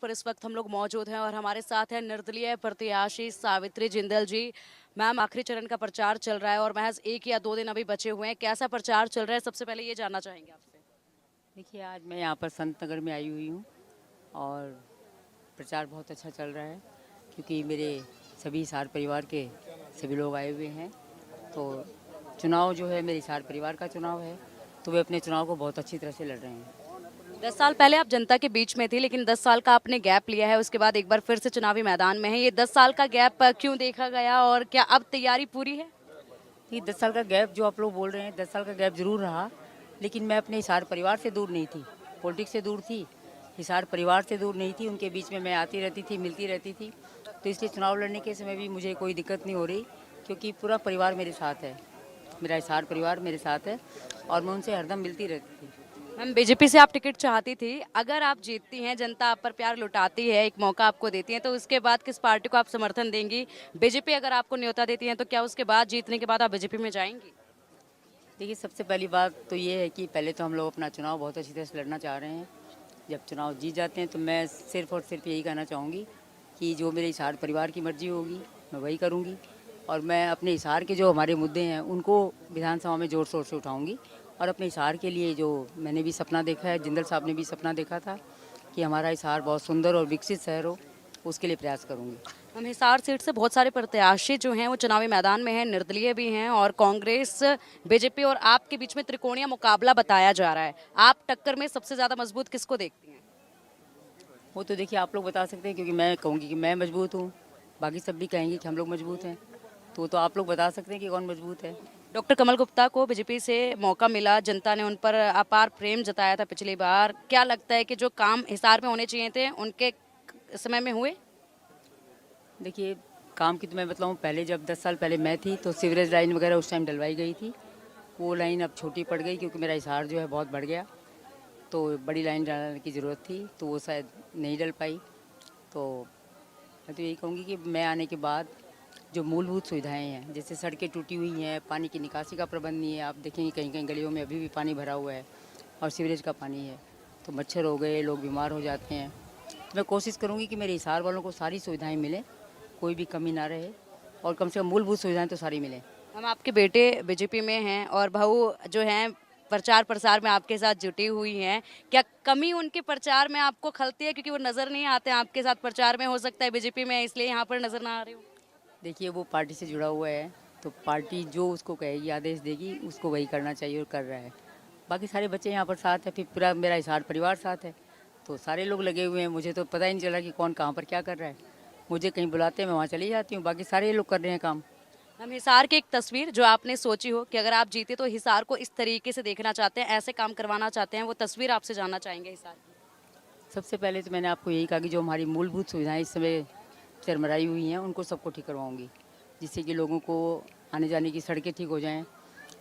पर इस वक्त हम लोग मौजूद हैं और हमारे साथ है निर्दलीय प्रत्याशी सावित्री जिंदल जी। मैम, आखिरी चरण का प्रचार चल रहा है और महज 1 या 2 दिन अभी बचे हुए हैं। कैसा प्रचार चल रहा है, सबसे पहले ये जानना चाहेंगे आपसे। देखिए, आज मैं यहाँ पर संत नगर में आई हुई हूँ और प्रचार बहुत अच्छा चल रहा है क्योंकि मेरे सभी हिसार परिवार के सभी लोग आए हुए हैं। तो चुनाव जो है मेरे हिसार परिवार का चुनाव है, तो वे अपने चुनाव को बहुत अच्छी तरह से लड़ रहे हैं। 10 साल पहले आप जनता के बीच में थी, लेकिन 10 साल का आपने गैप लिया है, उसके बाद एक बार फिर से चुनावी मैदान में है। ये 10 साल का गैप क्यों देखा गया और क्या अब तैयारी पूरी है? ये 10 साल का गैप जो आप लोग बोल रहे हैं, 10 साल का गैप जरूर रहा, लेकिन मैं अपने हिसार परिवार से दूर नहीं थी, पॉलिटिक्स से दूर थी, हिसार परिवार से दूर नहीं थी। उनके बीच में मैं आती रहती थी, मिलती रहती थी। तो इसलिए चुनाव लड़ने के समय भी मुझे कोई दिक्कत नहीं हो रही क्योंकि पूरा परिवार मेरे साथ है, मेरा हिसार परिवार मेरे साथ है और मैं उनसे हरदम मिलती रहती थी। मैम, बीजेपी से आप टिकट चाहती थी, अगर आप जीतती हैं, जनता आप पर प्यार लुटाती है, एक मौका आपको देती है, तो उसके बाद किस पार्टी को आप समर्थन देंगी? बीजेपी अगर आपको न्योता देती है तो क्या उसके बाद, जीतने के बाद, आप बीजेपी में जाएंगी? देखिए, सबसे पहली बात तो ये है कि पहले तो हम लोग अपना चुनाव बहुत अच्छी तरह से लड़ना चाह रहे हैं। जब चुनाव जीत जाते हैं तो मैं सिर्फ और सिर्फ यही कहना चाहूँगी कि जो मेरे हिसार परिवार की मर्जी होगी मैं वही करूँगी और मैं अपने हिसार के जो हमारे मुद्दे हैं उनको विधानसभा में ज़ोर शोर से उठाऊँगी। और अपने हिसार के लिए जो मैंने भी सपना देखा है, जिंदल साहब ने भी सपना देखा था कि हमारा हिसार बहुत सुंदर और विकसित शहर हो, उसके लिए प्रयास करूँगी। हम हिसार सीट से बहुत सारे प्रत्याशी जो हैं वो चुनावी मैदान में हैं, निर्दलीय भी हैं और कांग्रेस, बीजेपी और आप के बीच में त्रिकोणीय मुकाबला बताया जा रहा है। आप टक्कर में सबसे ज्यादा मजबूत किसको देखती हैं? वो तो देखिए आप लोग बता सकते हैं क्योंकि मैं कहूँगी कि मैं मजबूत हूँ, बाकी सब भी कहेंगे कि हम लोग मजबूत हैं। तो आप लोग बता सकते हैं कि कौन मजबूत है। डॉक्टर कमल गुप्ता को बीजेपी से मौका मिला, जनता ने उन पर अपार प्रेम जताया था पिछली बार। क्या लगता है कि जो काम हिसार में होने चाहिए थे उनके समय में हुए? देखिए, काम की तो मैं बतलाऊँ, पहले जब 10 साल पहले मैं थी तो सीवरेज लाइन वगैरह उस टाइम डलवाई गई थी। वो लाइन अब छोटी पड़ गई क्योंकि मेरा हिसार जो है बहुत बढ़ गया, तो बड़ी लाइन डालने की ज़रूरत थी, तो वो शायद नहीं डल पाई। तो मैं तो यही कहूँगी कि मैं आने के बाद जो मूलभूत सुविधाएं हैं, जैसे सड़कें टूटी हुई हैं, पानी की निकासी का प्रबंध नहीं है, आप देखेंगे कहीं कहीं गलियों में अभी भी पानी भरा हुआ है और सीवरेज का पानी है, तो मच्छर हो गए, लोग बीमार हो जाते हैं। तो मैं कोशिश करूँगी कि मेरे हिसार वालों को सारी सुविधाएं मिलें, कोई भी कमी ना रहे और कम से कम मूलभूत सुविधाएं तो सारी मिलें। हम, आपके बेटे बीजेपी में हैं और बहू जो हैं प्रचार प्रसार में आपके साथ जुटी हुई हैं। क्या कमी उनके प्रचार में आपको खलती है, क्योंकि वो नजर नहीं आते हैं आपके साथ प्रचार में? हो सकता है बीजेपी में इसलिए यहाँ पर नजर ना आ रही हो। देखिए, वो पार्टी से जुड़ा हुआ है, तो पार्टी जो उसको कहेगी, आदेश देगी, उसको वही करना चाहिए और कर रहा है। बाकी सारे बच्चे यहाँ पर साथ है, फिर पूरा मेरा हिसार परिवार साथ है, तो सारे लोग लगे हुए हैं। मुझे तो पता ही नहीं चला कि कौन कहाँ पर क्या कर रहा है। मुझे कहीं बुलाते हैं, मैं वहाँ चली जाती हूँ, बाकी सारे लोग कर रहे हैं काम। हम, हिसार की एक तस्वीर जो आपने सोची हो कि अगर आप जीते तो हिसार को इस तरीके से देखना चाहते हैं, ऐसे काम करवाना चाहते हैं, वो तस्वीर आपसे जानना चाहेंगे हिसार की। सबसे पहले तो मैंने आपको यही कहा कि जो हमारी मूलभूत सुविधाएं इस समय चरमराई हुई हैं उनको सबको ठीक करवाऊँगी, जिससे कि लोगों को आने जाने की सड़कें ठीक हो जाएँ,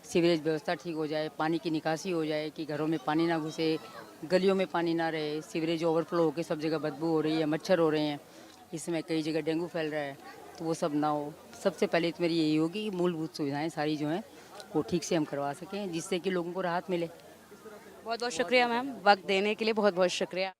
सीवरेज व्यवस्था ठीक हो जाए, पानी की निकासी हो जाए कि घरों में पानी ना घुसे, गलियों में पानी ना रहे, सीवरेज ओवरफ्लो होकर सब जगह बदबू हो रही है, मच्छर हो रहे हैं, इस समय कई जगह डेंगू फैल रहा है, तो वो सब ना हो। सबसे पहले तो मेरी यही होगी कि मूलभूत सुविधाएं सारी जो हैं वो ठीक से हम करवा सकें, जिससे कि लोगों को राहत मिले। बहुत बहुत शुक्रिया मैम, वक्त देने के लिए बहुत बहुत शुक्रिया।